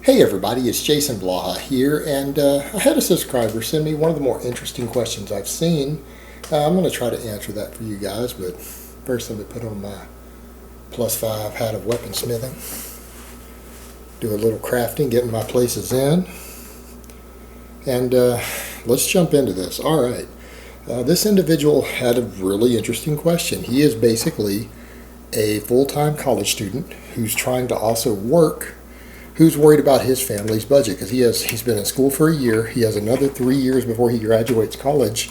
Hey everybody, it's Jason Blaha here, and I had a subscriber send me one of the more interesting questions I've seen. I'm going to try to answer that for you guys, but first let me put on my +5 hat of weaponsmithing, do a little crafting, getting my places in, and let's jump into this. All right, this individual had a really interesting question. He is basically a full-time college student who's trying to also work, who's worried about his family's budget because he's been in school for a year. He has another 3 years before he graduates college,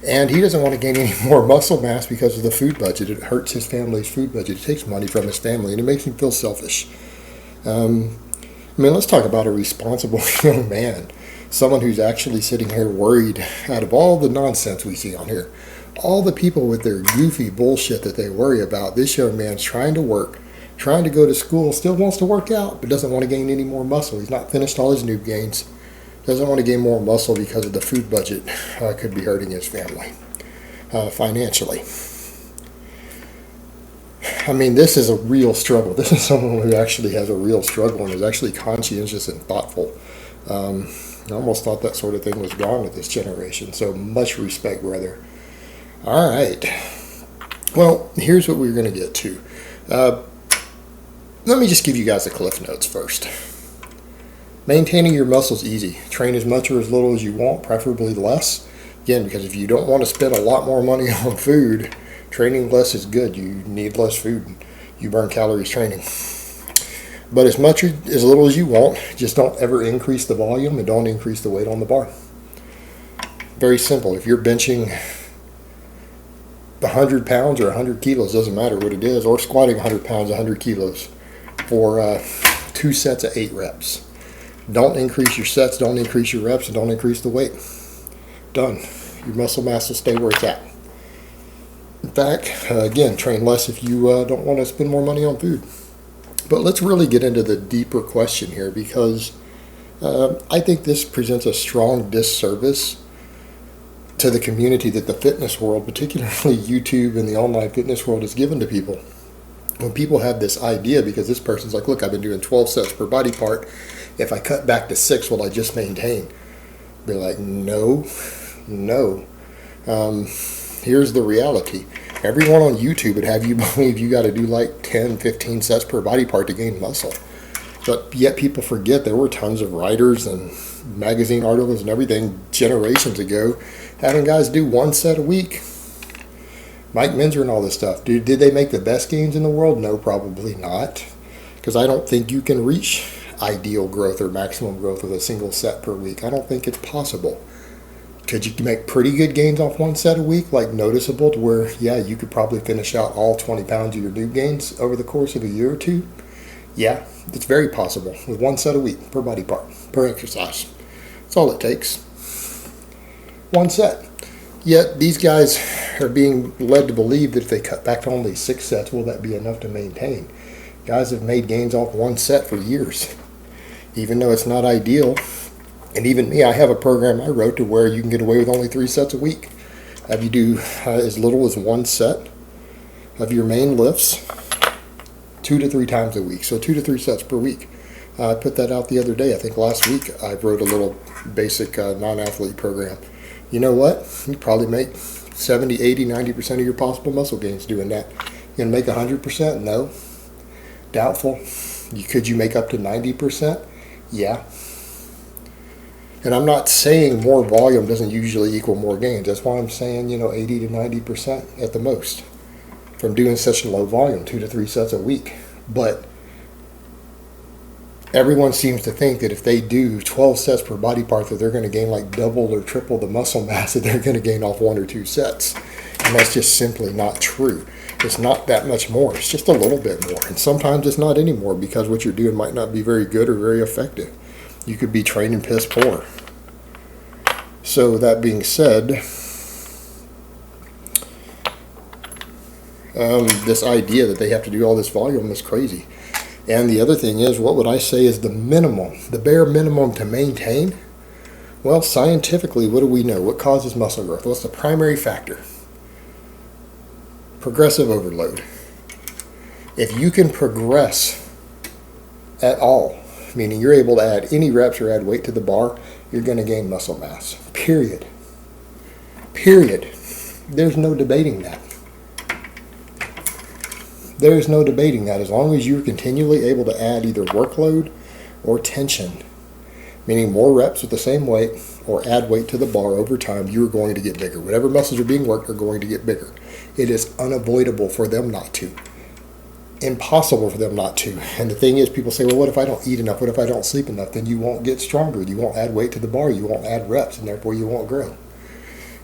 and he doesn't want to gain any more muscle mass because of the food budget. It hurts his family's food budget. It takes money from his family, and it makes him feel selfish. Let's talk about a responsible young man, someone who's actually sitting here worried out of all the nonsense we see on here, all the people with their goofy bullshit that they worry about. This young man's trying to work, trying to go to school, still wants to work out, but doesn't want to gain any more muscle. He's not finished all his noob gains. Doesn't want to gain more muscle because of the food budget. Could be hurting his family financially. This is a real struggle. This is someone who actually has a real struggle and is actually conscientious and thoughtful. I almost thought that sort of thing was gone with this generation. So much respect, brother. All right. Well, here's what we're going to get to. Let me just give you guys the cliff notes first. Maintaining your muscles easy. Train as much or as little as you want, preferably less. Again, because if you don't want to spend a lot more money on food, training less is good. You need less food. You burn calories training. But as much or as little as you want, just don't ever increase the volume and don't increase the weight on the bar. Very simple. If you're benching 100 pounds or 100 kilos, doesn't matter what it is, or squatting 100 pounds, 100 kilos for 2 sets of 8 reps. Don't increase your sets, don't increase your reps, and don't increase the weight. Done. Your muscle mass will stay where it's at. In fact, again, train less if you don't want to spend more money on food. But let's really get into the deeper question here, because I think this presents a strong disservice to the community that the fitness world, particularly YouTube and the online fitness world, has given to people. When people have this idea, because this person's like, look, I've been doing 12 sets per body part. If I cut back to 6, will I just maintain? Be like, no. Here's the reality. Everyone on YouTube would have you believe you got to do like 10, 15 sets per body part to gain muscle. But yet people forget there were tons of writers and magazine articles and everything generations ago having guys do 1 set a week. Mike Minzer and all this stuff. Did they make the best gains in the world? No, probably not. Because I don't think you can reach ideal growth or maximum growth with a single set per week. I don't think it's possible. Could you make pretty good gains off 1 set a week, like noticeable to where, yeah, you could probably finish out all 20 pounds of your new gains over the course of a year or two? Yeah, it's very possible with 1 set a week per body part, per exercise. That's all it takes. 1 set. Yet these guys are being led to believe that if they cut back to only 6 sets, will that be enough to maintain? Guys have made gains off 1 set for years, even though it's not ideal. And even me, I have a program I wrote to where you can get away with only 3 sets a week. Have you do as little as 1 set of your main lifts 2 to 3 times a week. So 2 to 3 sets per week. I put that out the other day. I think last week I wrote a little basic non-athlete program. You know what? You probably make 70, 80, 90% of your possible muscle gains doing that. You going to make 100%? No. Doubtful. Could you make up to 90%? Yeah. And I'm not saying more volume doesn't usually equal more gains. That's why I'm saying, 80 to 90% at the most from doing such low volume, 2 to 3 sets a week. But everyone seems to think that if they do 12 sets per body part that they're going to gain like double or triple the muscle mass that they're going to gain off 1 or 2 sets. And that's just simply not true. It's not that much more. It's just a little bit more. And sometimes it's not anymore because what you're doing might not be very good or very effective. You could be training piss poor. So that being said, this idea that they have to do all this volume is crazy. And the other thing is, what would I say is the minimum, the bare minimum to maintain? Well, scientifically, what do we know? What causes muscle growth? What's the primary factor? Progressive overload. If you can progress at all meaning you're able to add any reps or add weight to the bar, you're going to gain muscle mass. Period. Period. There's no debating that. There's no debating that. As long as you're continually able to add either workload or tension, meaning more reps with the same weight or add weight to the bar over time, you're going to get bigger. Whatever muscles are being worked are going to get bigger. It is unavoidable for them not to. Impossible for them not to. And the thing is, people say, well, what if I don't eat enough? What if I don't sleep enough? Then you won't get stronger. You won't add weight to the bar. You won't add reps, and therefore you won't grow.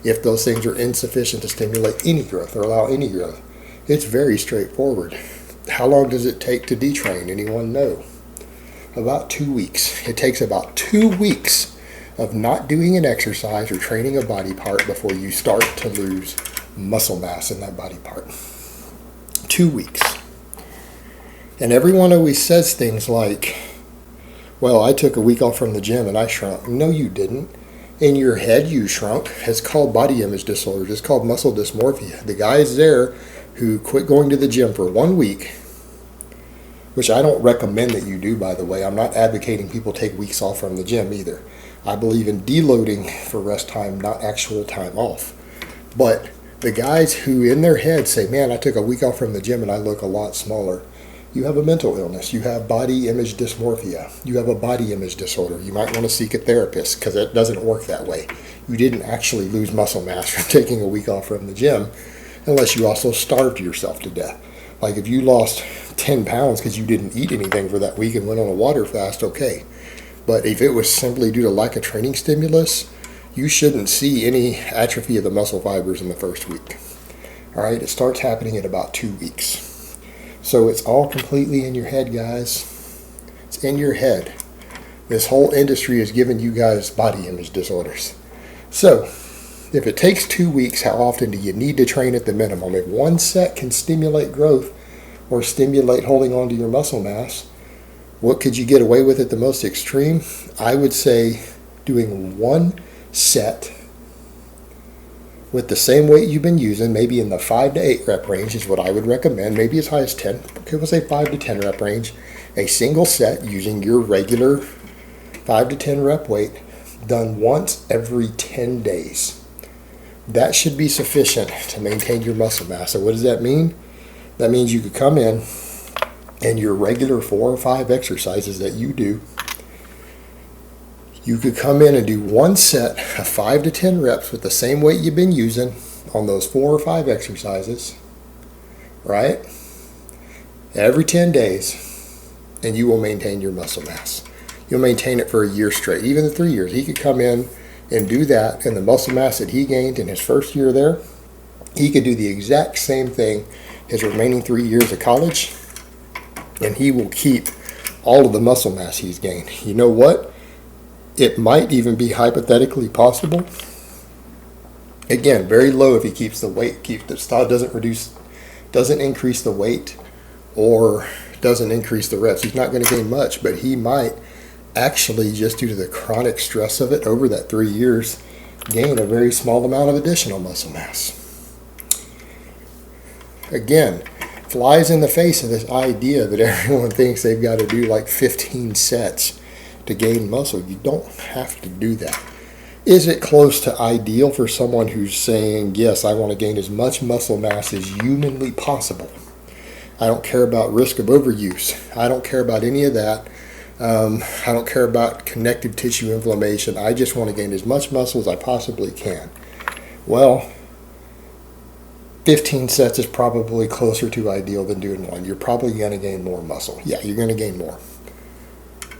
If those things are insufficient to stimulate any growth or allow any growth, it's very straightforward. How long does it take to detrain? Anyone know? About 2 weeks. It takes about 2 weeks of not doing an exercise or training a body part before you start to lose muscle mass in that body part. 2 weeks. And everyone always says things like, well, I took a week off from the gym and I shrunk. No, you didn't. In your head, you shrunk. It's called body image disorders. It's called muscle dysmorphia. The guys there who quit going to the gym for 1 week, which I don't recommend that you do, by the way. I'm not advocating people take weeks off from the gym either. I believe in deloading for rest time, not actual time off. But the guys who in their head say, man, I took a week off from the gym and I look a lot smaller. You have a mental illness. You have body image dysmorphia. You have a body image disorder. You might want to seek a therapist because it doesn't work that way. You didn't actually lose muscle mass from taking a week off from the gym unless you also starved yourself to death. Like if you lost 10 pounds because you didn't eat anything for that week and went on a water fast, okay. But if it was simply due to lack of training stimulus, you shouldn't see any atrophy of the muscle fibers in the first week. All right, it starts happening at about 2 weeks. So it's all completely in your head, guys. It's in your head. This whole industry has given you guys body image disorders. So if it takes 2 weeks, how often do you need to train at the minimum? If one set can stimulate growth or stimulate holding on to your muscle mass, what could you get away with at the most extreme? I would say doing one set with the same weight you've been using, maybe in the 5 to 8 rep range is what I would recommend, maybe as high as 10. Okay, we'll say 5 to 10 rep range. A single set using your regular 5 to 10 rep weight done once every 10 days. That should be sufficient to maintain your muscle mass. So what does that mean? That means you could come in and your regular 4 or 5 exercises that you do, you could come in and do one set of 5 to 10 reps with the same weight you've been using on those 4 or 5 exercises, right? Every 10 days, and you will maintain your muscle mass. You'll maintain it for a year straight, even 3 years. He could come in and do that, and the muscle mass that he gained in his first year there, he could do the exact same thing his remaining 3 years of college, and he will keep all of the muscle mass he's gained. You know what? It might even be hypothetically possible. Again, very low if he keeps the weight, doesn't increase the weight or doesn't increase the reps. He's not going to gain much, but he might actually, just due to the chronic stress of it over that 3 years, gain a very small amount of additional muscle mass. Again, flies in the face of this idea that everyone thinks they've got to do like 15 sets to gain muscle. You don't have to do that. Is it close to ideal for someone who's saying, yes, I want to gain as much muscle mass as humanly possible? I don't care about risk of overuse. I don't care about any of that. I don't care about connective tissue inflammation. I just want to gain as much muscle as I possibly can. Well, 15 sets is probably closer to ideal than doing one. You're probably going to gain more muscle. Yeah, you're going to gain more.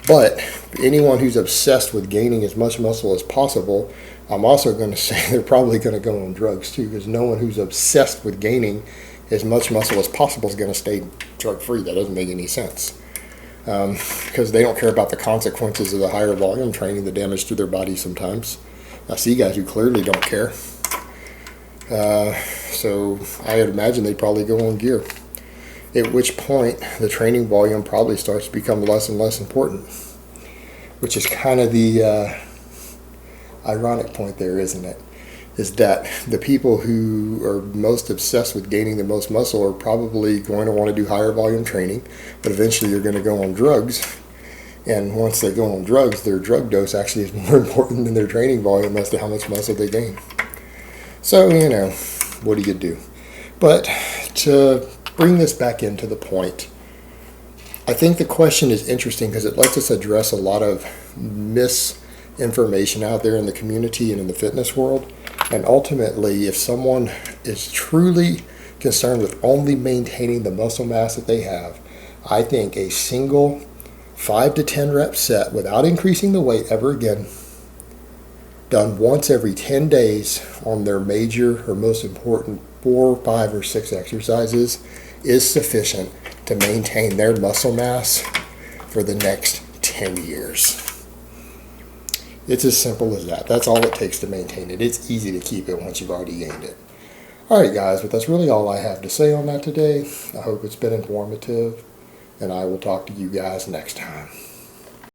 But anyone who's obsessed with gaining as much muscle as possible, I'm also going to say they're probably going to go on drugs too, because no one who's obsessed with gaining as much muscle as possible is going to stay drug-free. That doesn't make any sense. Because they don't care about the consequences of the higher volume training, the damage to their body sometimes. I see guys who clearly don't care. So I would imagine they'd probably go on gear. At which point the training volume probably starts to become less and less important, which is kind of the ironic point there, isn't it? Is that the people who are most obsessed with gaining the most muscle are probably going to want to do higher volume training, but eventually you're going to go on drugs, And once they go on drugs, their drug dose actually is more important than their training volume as to how much muscle they gain. So, what do you do? But to bring this back into the point, I think the question is interesting because it lets us address a lot of misinformation out there in the community and in the fitness world. And ultimately, if someone is truly concerned with only maintaining the muscle mass that they have, I think a single 5 to 10 rep set without increasing the weight ever again, done once every 10 days on their major or most important 4, 5, or 6 exercises is sufficient to maintain their muscle mass for the next 10 years. It's as simple as that. That's all it takes to maintain it. It's easy to keep it once you've already gained it. Alright guys, but that's really all I have to say on that today. I hope it's been informative, and I will talk to you guys next time.